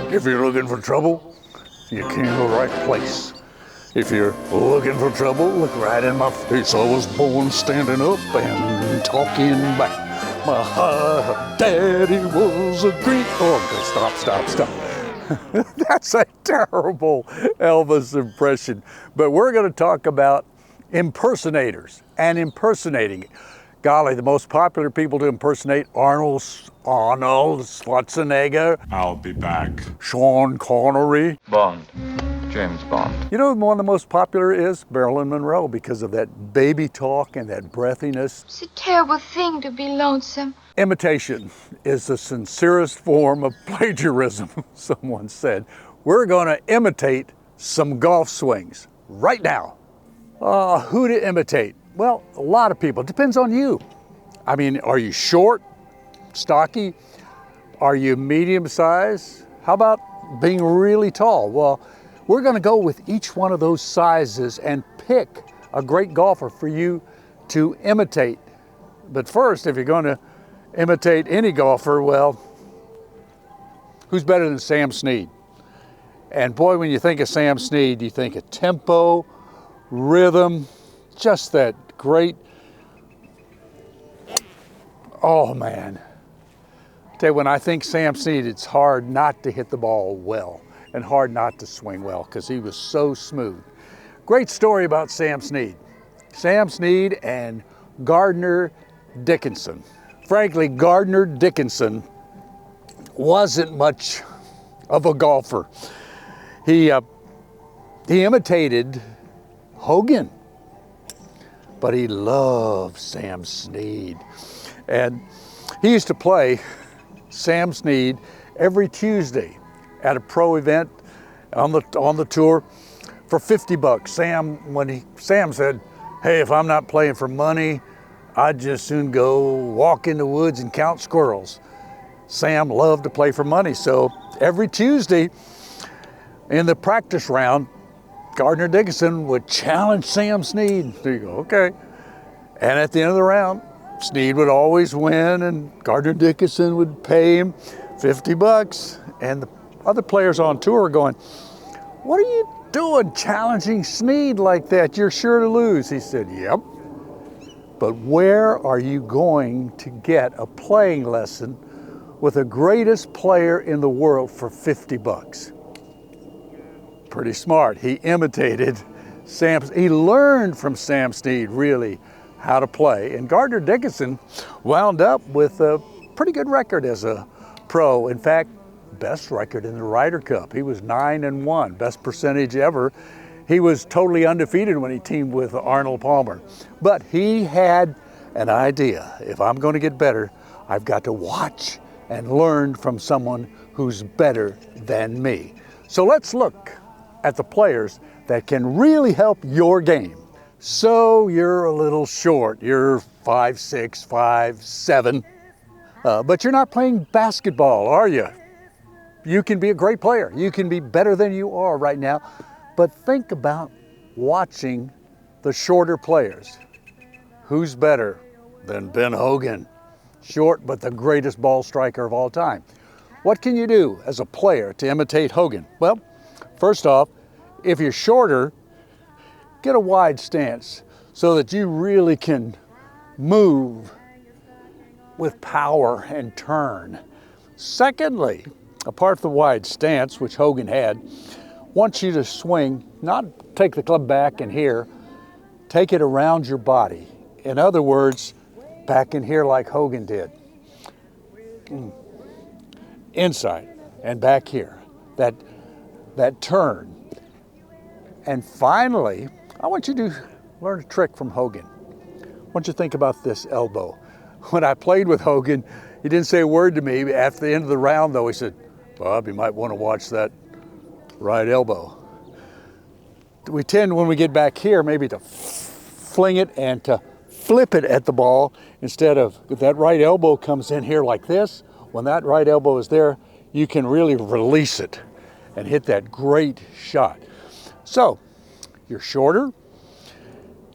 If you're looking for trouble, you came to the right place. If you're looking for trouble, look right in my face. I was born standing up and talking back. My daddy was a green... Oh, stop. That's a terrible Elvis impression. But we're going to talk about impersonators and impersonating. Golly, the most popular people to impersonate: Arnold, Schwarzenegger. I'll be back. Sean Connery. Bond. James Bond. You know, one of the most popular is Marilyn Monroe because of that baby talk and that breathiness. It's a terrible thing to be lonesome. Imitation is the sincerest form of plagiarism, someone said. We're going to imitate some golf swings right now. Who to imitate? Well, a lot of people. It depends on you. I mean, are you short, stocky? Are you medium size? How about being really tall? Well, we're going to go with each one of those sizes and pick a great golfer for you to imitate. But first, if you're going to imitate any golfer, well, who's better than Sam Snead? And boy, when you think of Sam Snead, you think of tempo, rhythm, just that great, oh man. Tell you, when I think Sam Snead, it's hard not to hit the ball well and hard not to swing well because he was so smooth. Great story about Sam Snead. Sam Snead and Gardner Dickinson. Frankly, Gardner Dickinson wasn't much of a golfer. He imitated Hogan, but he loved Sam Snead. And he used to play Sam Snead every Tuesday at a pro event on the tour for $50. Sam said, "Hey, if I'm not playing for money, I'd just soon go walk in the woods and count squirrels." Sam loved to play for money, so every Tuesday in the practice round, Gardner Dickinson would challenge Sam Snead. There you go, okay. And at the end of the round, Snead would always win, and Gardner Dickinson would pay him $50. And the other players on tour are going, "What are you doing challenging Snead like that? You're sure to lose." He said, "Yep. But where are you going to get a playing lesson with the greatest player in the world for $50? Pretty smart. He imitated Sam. He learned from Sam Snead, really, how to play. And Gardner Dickinson wound up with a pretty good record as a pro. In fact, best record in the Ryder Cup. He was 9-1, best percentage ever. He was totally undefeated when he teamed with Arnold Palmer. But he had an idea. If I'm going to get better, I've got to watch and learn from someone who's better than me. So let's look at the players that can really help your game. So you're a little short. You're 5'6", 5'7", but you're not playing basketball, are you? You can be a great player. You can be better than you are right now. But think about watching the shorter players. Who's better than Ben Hogan? Short, but the greatest ball striker of all time. What can you do as a player to imitate Hogan? Well, first off, if you're shorter, get a wide stance so that you really can move with power and turn. Secondly, apart from the wide stance, which Hogan had, wants you to swing, not take the club back in here, take it around your body. In other words, back in here like Hogan did. Inside and back here, that turn. And finally, I want you to learn a trick from Hogan. I want you to think about this elbow. When I played with Hogan, he didn't say a word to me. After the end of the round, though, he said, "Bob, you might want to watch that right elbow." We tend, when we get back here, maybe to fling it and to flip it at the ball instead of, if that right elbow comes in here like this, when that right elbow is there, you can really release it and hit that great shot. So, you're shorter,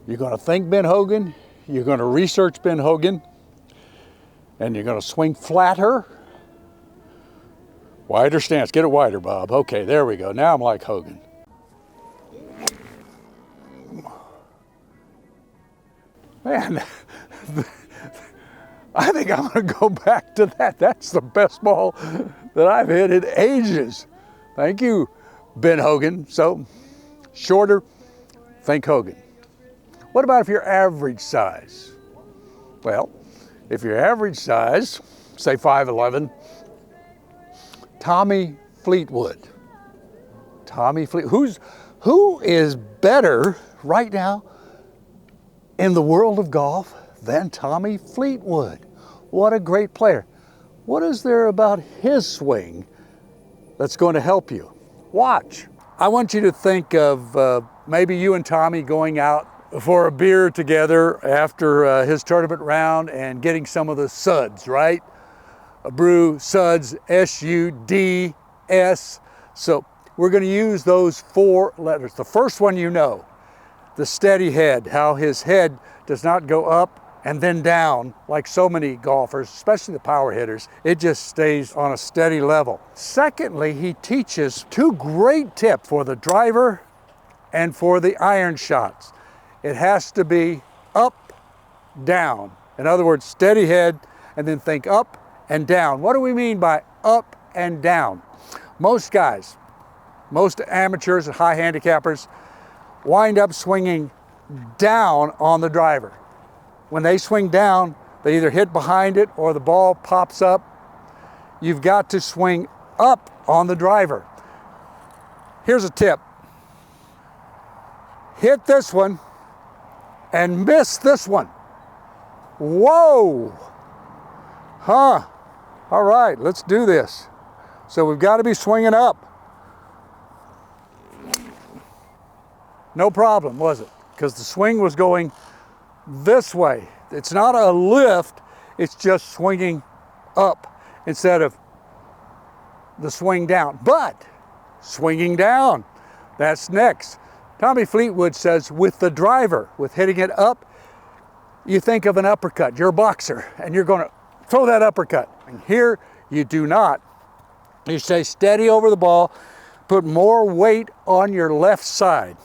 you're going to think Ben Hogan, you're going to research Ben Hogan, and you're going to swing flatter, Wider stance. Get it wider, Bob. Okay, there we go. Now I'm like Hogan. Man, I think I'm going to go back to that. That's the best ball that I've hit in ages. Thank you, Ben Hogan. So, shorter, think Hogan. What about if you're average size? Well, if you're average size, say 5'11", Tommy Fleetwood. Tommy Fleetwood. Who is better right now in the world of golf than Tommy Fleetwood? What a great player. What is there about his swing that's going to help you? Watch. I want you to think of maybe you and Tommy going out for a beer together after his tournament round and getting some of the SUDS, right? A brew, SUDS, S-U-D-S. So we're going to use those 4 letters. The first one you know, the steady head, how his head does not go up and then down like so many golfers, especially the power hitters. It just stays on a steady level. Secondly, he teaches 2 great tips for the driver and for the iron shots. It has to be up, down. In other words, steady head and then think up and down. What do we mean by up and down? Most guys, most amateurs and high handicappers wind up swinging down on the driver. When they swing down, they either hit behind it or the ball pops up. You've got to swing up on the driver. Here's a tip. Hit this one and miss this one. Whoa! Huh. All right, let's do this. So we've got to be swinging up. No problem, was it? Because the swing was going this way. It's not a lift, it's just swinging up instead of the swing down. But swinging down, that's next. Tommy Fleetwood says with the driver, with hitting it up, you think of an uppercut. You're a boxer and you're going to throw that uppercut. And here you do not. You stay steady over the ball, put more weight on your left side.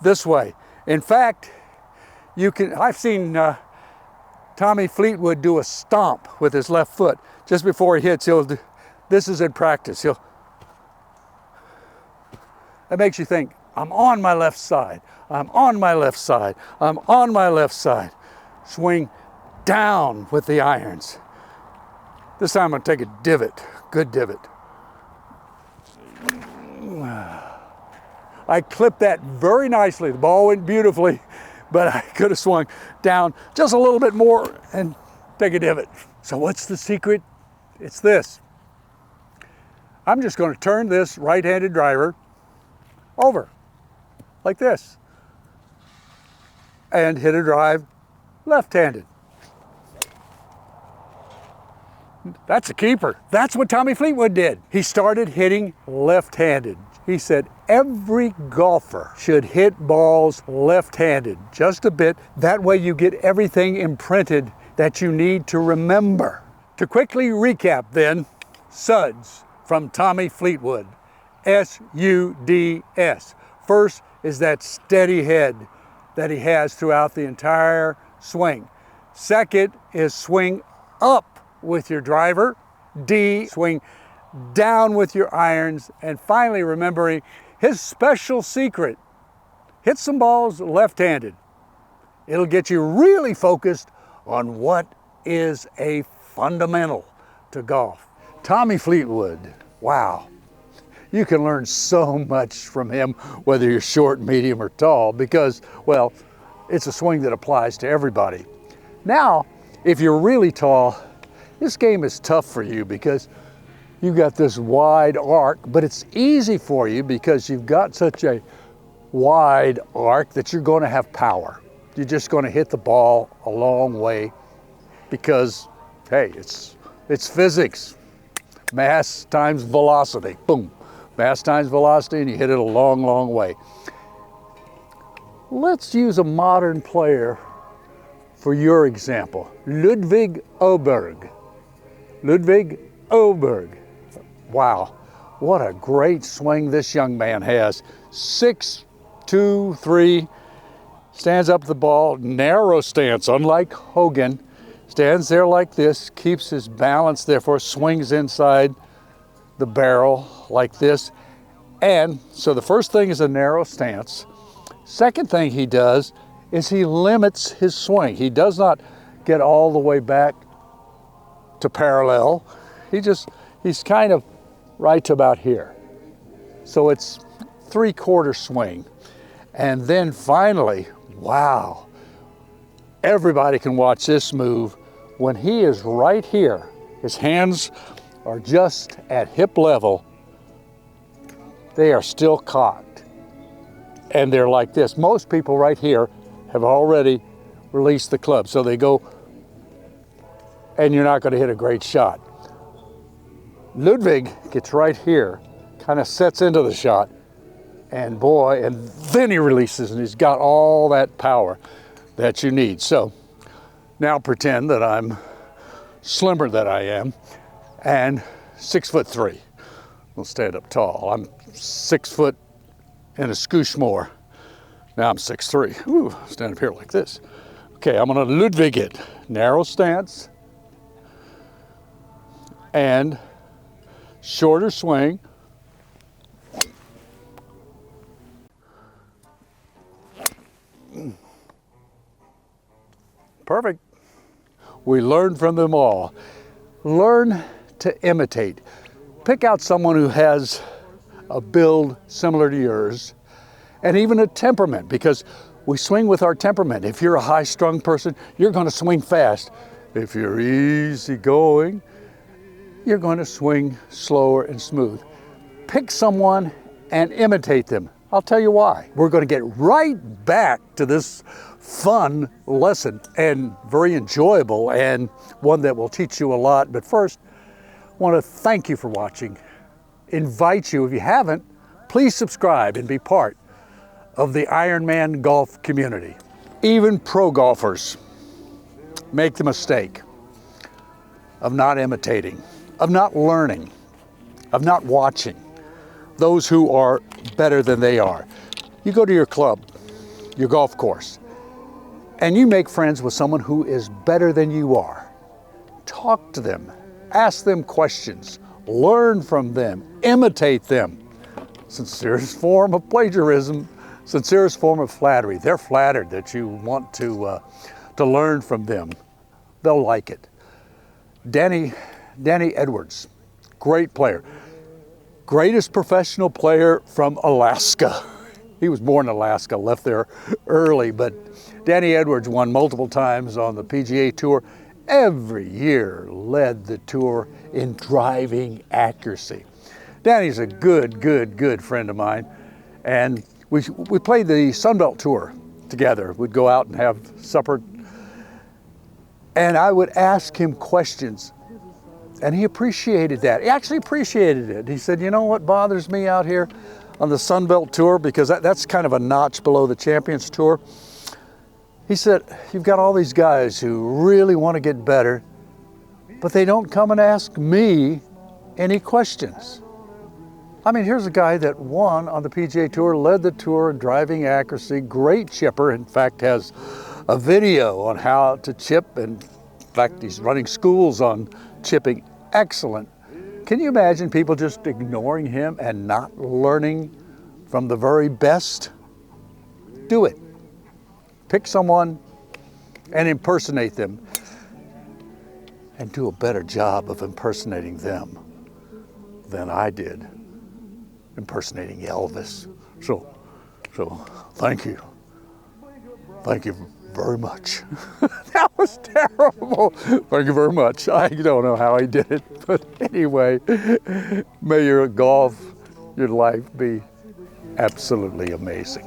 This way. In fact, I've seen Tommy Fleetwood do a stomp with his left foot. Just before he hits, this is in practice. That makes you think, I'm on my left side. I'm on my left side. I'm on my left side. Swing down with the irons. This time I'm going to take a divot, good divot. I clipped that very nicely. The ball went beautifully, but I could have swung down just a little bit more and take a divot. So what's the secret? It's this. I'm just going to turn this right-handed driver over like this and hit a drive left-handed. That's a keeper. That's what Tommy Fleetwood did. He started hitting left-handed. He said every golfer should hit balls left-handed just a bit. That way you get everything imprinted that you need to remember. To quickly recap then, SUDS from Tommy Fleetwood, S-U-D-S. First is that steady head that he has throughout the entire swing. Second is swing up with your driver. D, swing down with your irons. And finally, remembering his special secret, hit some balls left-handed. It'll get you really focused on what is a fundamental to golf. Tommy Fleetwood, wow. You can learn so much from him, whether you're short, medium, or tall, because, well, it's a swing that applies to everybody. Now, if you're really tall, this game is tough for you because you've got this wide arc, but it's easy for you because you've got such a wide arc that you're going to have power. You're just going to hit the ball a long way because, hey, it's physics. Mass times velocity, boom. Mass times velocity, and you hit it a long, long way. Let's use a modern player for your example. Ludvig Åberg. Ludvig Åberg. Wow, what a great swing this young man has. 6, 2, 3, stands up the ball, narrow stance, unlike Hogan. Stands there like this, keeps his balance, therefore swings inside the barrel like this. And so the first thing is a narrow stance. Second thing he does is he limits his swing. He does not get all the way back to parallel. He's kind of right to about here. So it's 3/4 swing. And then finally, wow, everybody can watch this move when he is right here. His hands are just at hip level. They are still cocked. And they're like this. Most people right here have already released the club. So they go, and you're not going to hit a great shot. Ludvig gets right here, kind of sets into the shot, and boy, and then he releases, and he's got all that power that you need. So now pretend that I'm slimmer than I am, and 6'3". We'll stand up tall. I'm 6 foot and a scoosh more. Now I'm 6'3". Ooh, stand up here like this. Okay, I'm gonna Ludvig it. Narrow stance and shorter swing. Perfect. We learn from them all. Learn to imitate. Pick out someone who has a build similar to yours, and even a temperament, because we swing with our temperament. If you're a high-strung person, you're going to swing fast. If you're easygoing, you're going to swing slower and smooth. Pick someone and imitate them. I'll tell you why. We're going to get right back to this fun lesson, and very enjoyable, and one that will teach you a lot. But first, I want to thank you for watching. Invite you, if you haven't, please subscribe and be part of the Ironman golf community. Even pro golfers make the mistake of not imitating, of not learning, of not watching those who are better than they are. You go to your club, your golf course, and you make friends with someone who is better than you are. Talk to them, ask them questions, learn from them, imitate them. Sincerest form of plagiarism, sincerest form of flattery. They're flattered that you want to learn from them. They'll like it. Danny Edwards, great player. Greatest professional player from Alaska. He was born in Alaska, left there early, but Danny Edwards won multiple times on the PGA Tour. Every year led the tour in driving accuracy. Danny's a good friend of mine, and we played the Sunbelt Tour together. We'd go out and have supper, and I would ask him questions, and he appreciated that. He actually appreciated it. He said, you know what bothers me out here on the Sunbelt Tour, because that's kind of a notch below the Champions Tour. He said, you've got all these guys who really want to get better, but they don't come and ask me any questions. I mean, here's a guy that won on the PGA Tour, led the tour in driving accuracy, great chipper, in fact has a video on how to chip, and in fact he's running schools on chipping. Excellent. Can you imagine people just ignoring him and not learning from the very best? Do it. Pick someone and impersonate them, and do a better job of impersonating them than I did impersonating Elvis. So thank you. Thank you very much. That was terrible. Thank you very much. I don't know how he did it, but anyway, may your golf, your life be absolutely amazing.